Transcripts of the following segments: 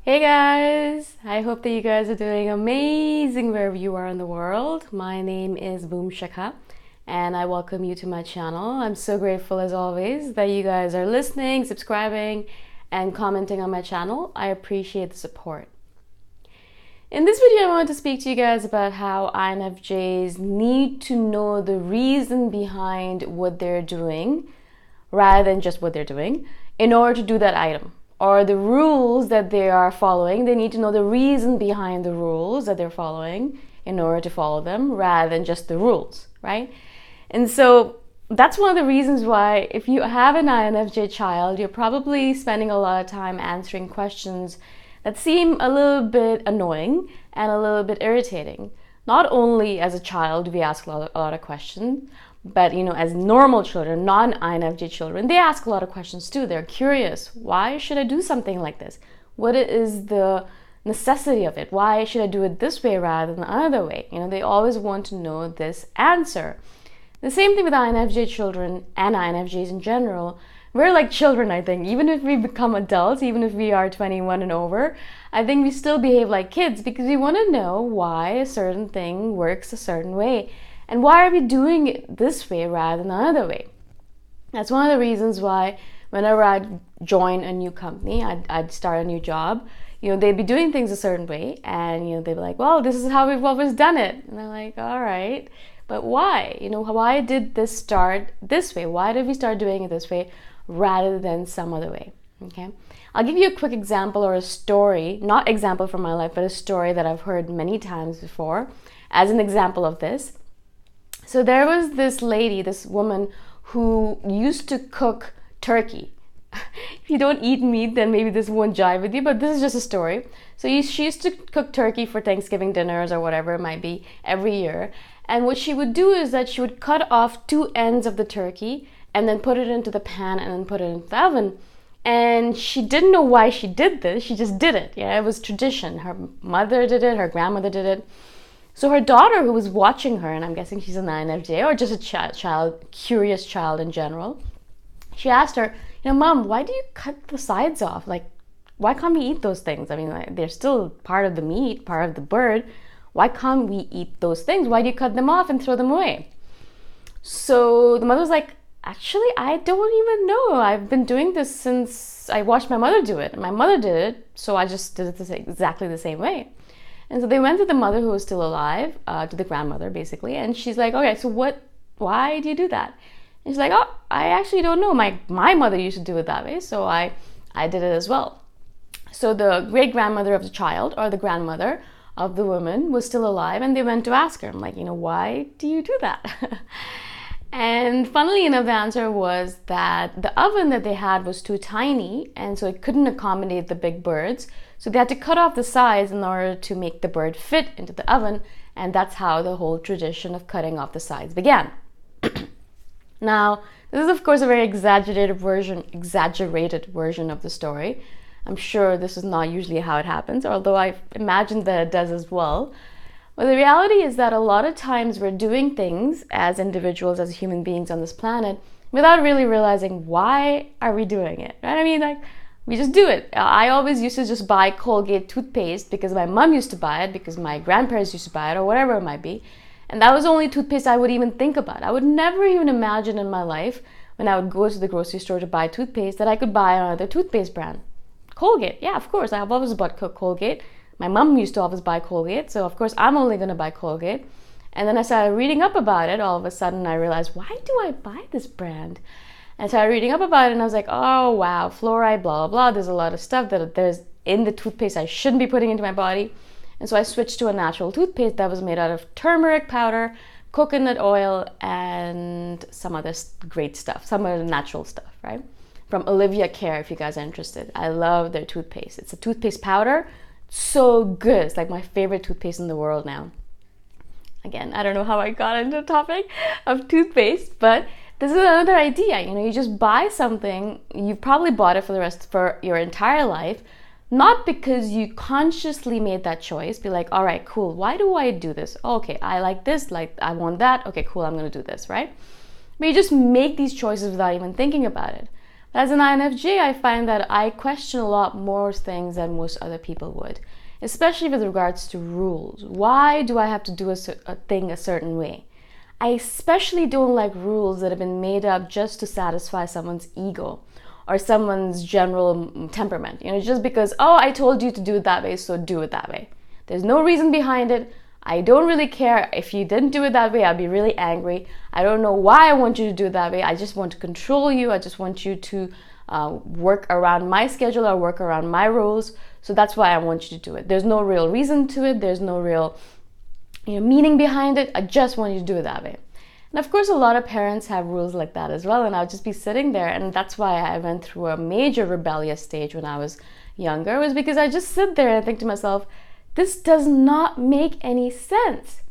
Hey guys! I hope that you guys are doing amazing wherever you are in the world. My name is Shikha and I welcome you to my channel. I'm so grateful as always that you guys are listening, subscribing, and commenting on my channel. I appreciate the support. In this video, I want to speak to you guys about how INFJs need to know the reason behind what they're doing rather than just what they're doing in order to do that item. Or the rules that they are following, they need to know the reason behind the rules that they're following in order to follow them rather than just the rules, right? And so that's one of the reasons why if you have an INFJ child, you're probably spending a lot of time answering questions that seem a little bit annoying and a little bit irritating. Not only as a child we ask a lot of questions, but as normal children, non-INFJ children, they ask a lot of questions too. They're curious. Why should I do something like this? What is the necessity of it? Why should I do it this way rather than the other way? They always want to know this answer. The same thing with INFJ children and INFJs in general. We're like children, I think. Even if we become adults, even if we are 21 and over, I think we still behave like kids because we want to know why a certain thing works a certain way. And why are we doing it this way rather than the other way? That's one of the reasons why whenever I'd join a new company, I'd start a new job, they'd be doing things a certain way and, they'd be like, well, this is how we've always done it. And they're like, all right, but why? Why did this start this way? Why did we start doing it this way rather than some other way? Okay. I'll give you a quick example or a story, not example from my life, but a story that I've heard many times before as an example of this. So there was this lady, this woman who used to cook turkey. If you don't eat meat, then maybe this won't jive with you, but this is just a story. So she used to cook turkey for Thanksgiving dinners or whatever it might be every year. And what she would do is that she would cut off two ends of the turkey and then put it into the pan and then put it into the oven. And she didn't know why she did this. She just did it. Yeah, it was tradition. Her mother did it. Her grandmother did it. So her daughter, who was watching her, and I'm guessing she's an INFJ or just a curious child in general, she asked her, Mom, why do you cut the sides off? Like, why can't we eat those things? I mean, they're still part of the meat, part of the bird. Why can't we eat those things? Why do you cut them off and throw them away? So the mother was like, actually, I don't even know. I've been doing this since I watched my mother do it. My mother did it, so I just did it exactly the same way. And so they went to the mother who was still alive, to the grandmother basically, and she's like, okay, so why do you do that? And she's like, oh, I actually don't know. My mother used to do it that way, so I did it as well. So the great-grandmother of the child, or the grandmother of the woman, was still alive, and they went to ask her, I'm like, why do you do that? And funnily enough, the answer was that the oven that they had was too tiny, and so it couldn't accommodate the big birds. So they had to cut off the sides in order to make the bird fit into the oven, and that's how the whole tradition of cutting off the sides began. Now, this is of course a very exaggerated version of the story. I'm sure this is not usually how it happens, although I imagine that it does as well. But the reality is that a lot of times we're doing things as individuals, as human beings on this planet, without really realizing why are we doing it, right? I mean, we just do it. I always used to just buy Colgate toothpaste because my mom used to buy it, because my grandparents used to buy it, or whatever it might be. And that was the only toothpaste I would even think about. I would never even imagine in my life, when I would go to the grocery store to buy toothpaste, that I could buy another toothpaste brand. Colgate, yeah, of course. I have always bought Colgate. My mom used to always buy Colgate, so of course I'm only going to buy Colgate. And then I started reading up about it. All of a sudden I realized, why do I buy this brand? And I started reading up about it, and I was like, oh wow, fluoride, blah, blah, blah. There's a lot of stuff that there's in the toothpaste I shouldn't be putting into my body. And so I switched to a natural toothpaste that was made out of turmeric powder, coconut oil, and some other great stuff, some other natural stuff, right? From Olivia Care, if you guys are interested. I love their toothpaste. It's a toothpaste powder. So good. It's like my favorite toothpaste in the world now. Again, I don't know how I got into the topic of toothpaste, but this is another idea. You just buy something, you've probably bought it for your entire life, not because you consciously made that choice. Be like, all right, cool, why do I do this? Okay, I like this, like I want that. Okay, cool, I'm gonna do this, right? But you just make these choices without even thinking about it. As an INFJ, I find that I question a lot more things than most other people would, especially with regards to rules. Why do I have to do a thing a certain way? I especially don't like rules that have been made up just to satisfy someone's ego or someone's general temperament. Just because, oh, I told you to do it that way, so do it that way. There's no reason behind it. I don't really care. If you didn't do it that way, I'd be really angry. I don't know why I want you to do it that way. I just want to control you. I just want you to work around my schedule or work around my rules. So that's why I want you to do it. There's no real reason to it. There's no real meaning behind it. I just want you to do it that way. And of course, a lot of parents have rules like that as well. And I'll just be sitting there. And that's why I went through a major rebellious stage when I was younger, was because I just sit there and think to myself, this does not make any sense,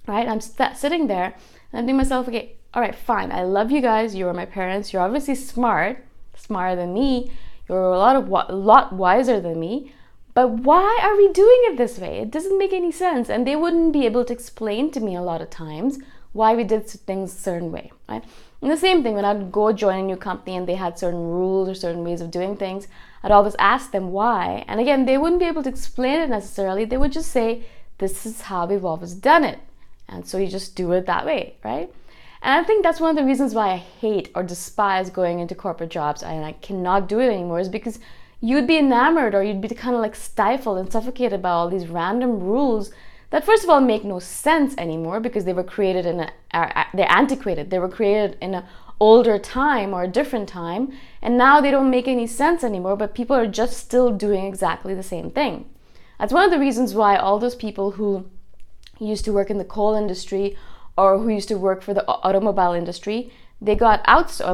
right? I'm sitting there and I think to myself, okay, all right, fine. I love you guys. You are my parents. You're obviously smarter than me. You're a lot wiser than me. But why are we doing it this way? It doesn't make any sense. And they wouldn't be able to explain to me a lot of times why we did things a certain way, right? And the same thing, when I'd go join a new company and they had certain rules or certain ways of doing things, I'd always ask them why. And again, they wouldn't be able to explain it necessarily. They would just say, this is how we've always done it. And so you just do it that way, right? And I think that's one of the reasons why I hate or despise going into corporate jobs and I cannot do it anymore, is because you'd be enamored or you'd be kind of like stifled and suffocated by all these random rules that first of all make no sense anymore because they were created they're antiquated. They were created in an older time or a different time, and now they don't make any sense anymore, but people are just still doing exactly the same thing. That's one of the reasons why all those people who used to work in the coal industry or who used to work for the automobile industry, they got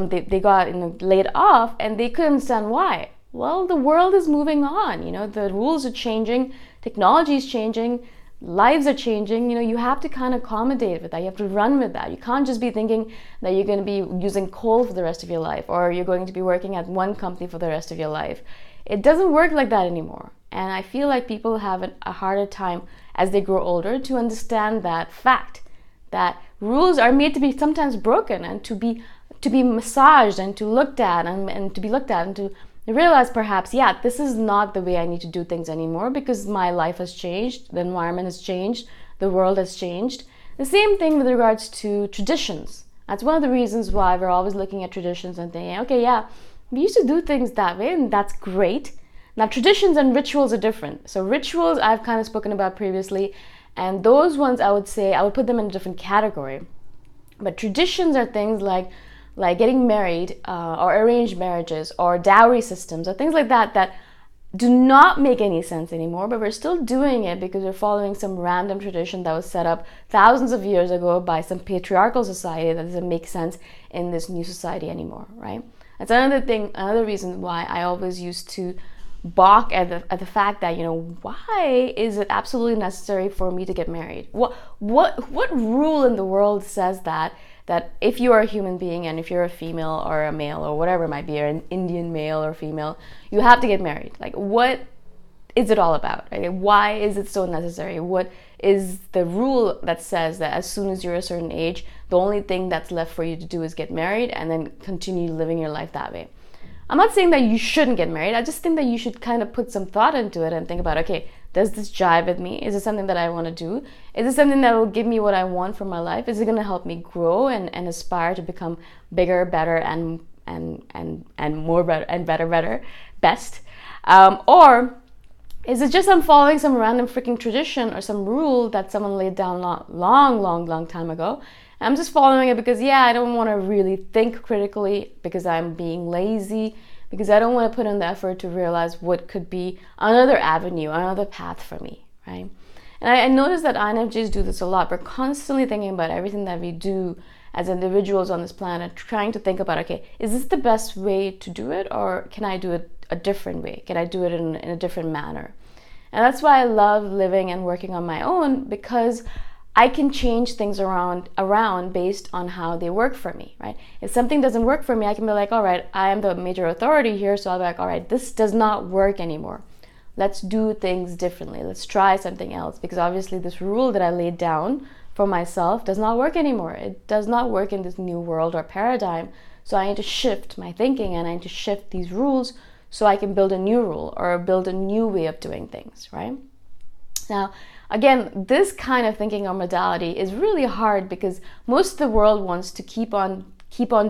they got laid off, and they couldn't understand why. Well, the world is moving on. The rules are changing, technology is changing, lives are changing. You have to kind of accommodate with that. You have to run with that. You can't just be thinking that you're going to be using coal for the rest of your life, or you're going to be working at one company for the rest of your life. It doesn't work like that anymore. And I feel like people have a harder time as they grow older to understand that fact, that rules are made to be sometimes broken and to be massaged and to looked at and to be looked at and to realize perhaps, yeah, this is not the way I need to do things anymore because my life has changed, the environment has changed, the world has changed. The same thing with regards to traditions. That's one of the reasons why we're always looking at traditions and thinking, okay, yeah, we used to do things that way and that's great. Now, traditions and rituals are different. So rituals I've kind of spoken about previously, and those ones I would say I would put them in a different category. But traditions are things like getting married or arranged marriages or dowry systems or things like that do not make any sense anymore, but we're still doing it because we're following some random tradition that was set up thousands of years ago by some patriarchal society that doesn't make sense in this new society anymore, right? That's another reason why I always used to balk at the fact that, why is it absolutely necessary for me to get married? What rule in the world says that if you are a human being and if you're a female or a male or whatever it might be, or an Indian male or female, you have to get married? Like, what is it all about? Right? Why is it so necessary? What is the rule that says that as soon as you're a certain age, the only thing that's left for you to do is get married and then continue living your life that way? I'm not saying that you shouldn't get married. I just think that you should kind of put some thought into it and think about, okay, does this jive with me? Is it something that I want to do? Is it something that will give me what I want from my life? Is it going to help me grow and aspire to become bigger, better, and more better and better, best? Or is it just I'm following some random freaking tradition or some rule that someone laid down long time ago? I'm just following it because, yeah, I don't want to really think critically because I'm being lazy, because I don't want to put in the effort to realize what could be another avenue, another path for me, right? And I noticed that INFJs do this a lot. We're constantly thinking about everything that we do as individuals on this planet, trying to think about, okay, is this the best way to do it, or can I do it a different way? Can I do it in a different manner? And that's why I love living and working on my own, because I can change things around based on how they work for me, right? If something doesn't work for me, I can be like, all right, I am the major authority here, so I'll be like, all right, this does not work anymore. Let's do things differently. Let's try something else, because obviously this rule that I laid down for myself does not work anymore. It does not work in this new world or paradigm. So I need to shift my thinking and I need to shift these rules so I can build a new rule or build a new way of doing things, right? Now, again, this kind of thinking or modality is really hard because most of the world wants to keep on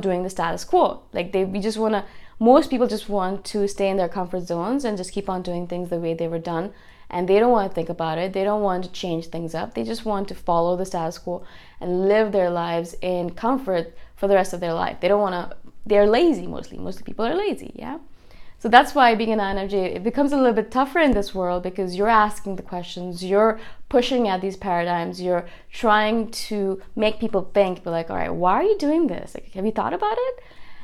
doing the status quo. Like most people just want to stay in their comfort zones and just keep on doing things the way they were done. And they don't want to think about it. They don't want to change things up. They just want to follow the status quo and live their lives in comfort for the rest of their life. They're lazy mostly. Most people are lazy, yeah? So that's why being an INFJ, it becomes a little bit tougher in this world because you're asking the questions, you're pushing at these paradigms, you're trying to make people think, but like, all right, why are you doing this? Like, have you thought about it?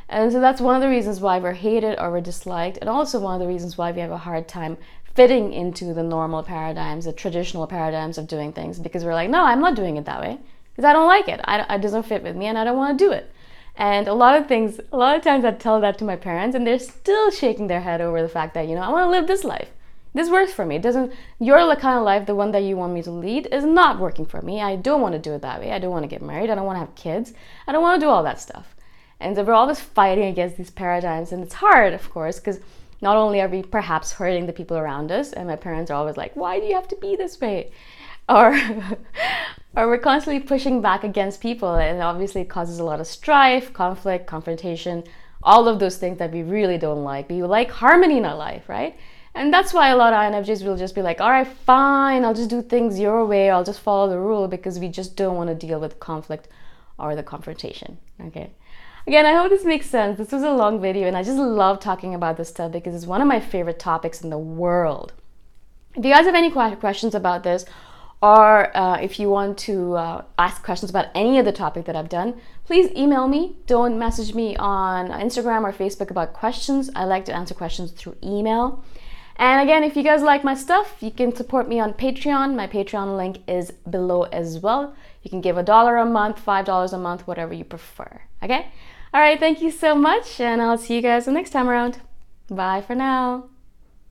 And so that's one of the reasons why we're hated or we're disliked, and also one of the reasons why we have a hard time fitting into the normal paradigms, the traditional paradigms of doing things, because we're like, no, I'm not doing it that way because I don't like it. It doesn't fit with me and I don't want to do it. And a lot of times I tell that to my parents and they're still shaking their head over the fact that, I want to live this life. This works for me. Your kind of life, the one that you want me to lead, is not working for me. I don't want to do it that way. I don't want to get married. I don't want to have kids. I don't want to do all that stuff. And so we're always fighting against these paradigms. And it's hard, of course, because not only are we perhaps hurting the people around us, and my parents are always like, why do you have to be this way? Or we're constantly pushing back against people, and obviously it causes a lot of strife, conflict, confrontation, all of those things that we really don't like. We like harmony in our life, right? And that's why a lot of INFJs will just be like, all right, fine, I'll just do things your way, I'll just follow the rule, because we just don't want to deal with conflict or the confrontation, okay? Again, I hope this makes sense. This was a long video and I just love talking about this stuff because it's one of my favorite topics in the world. If you guys have any questions about this, or if you want to ask questions about any of the topic that I've done, please email me. Don't message me on Instagram or Facebook about questions. I like to answer questions through email. And again, if you guys like my stuff, you can support me on Patreon. My Patreon link is below as well. You can give $1 a month, $5 a month, whatever you prefer, okay? All right, thank you so much, and I'll see you guys the next time around. Bye for now.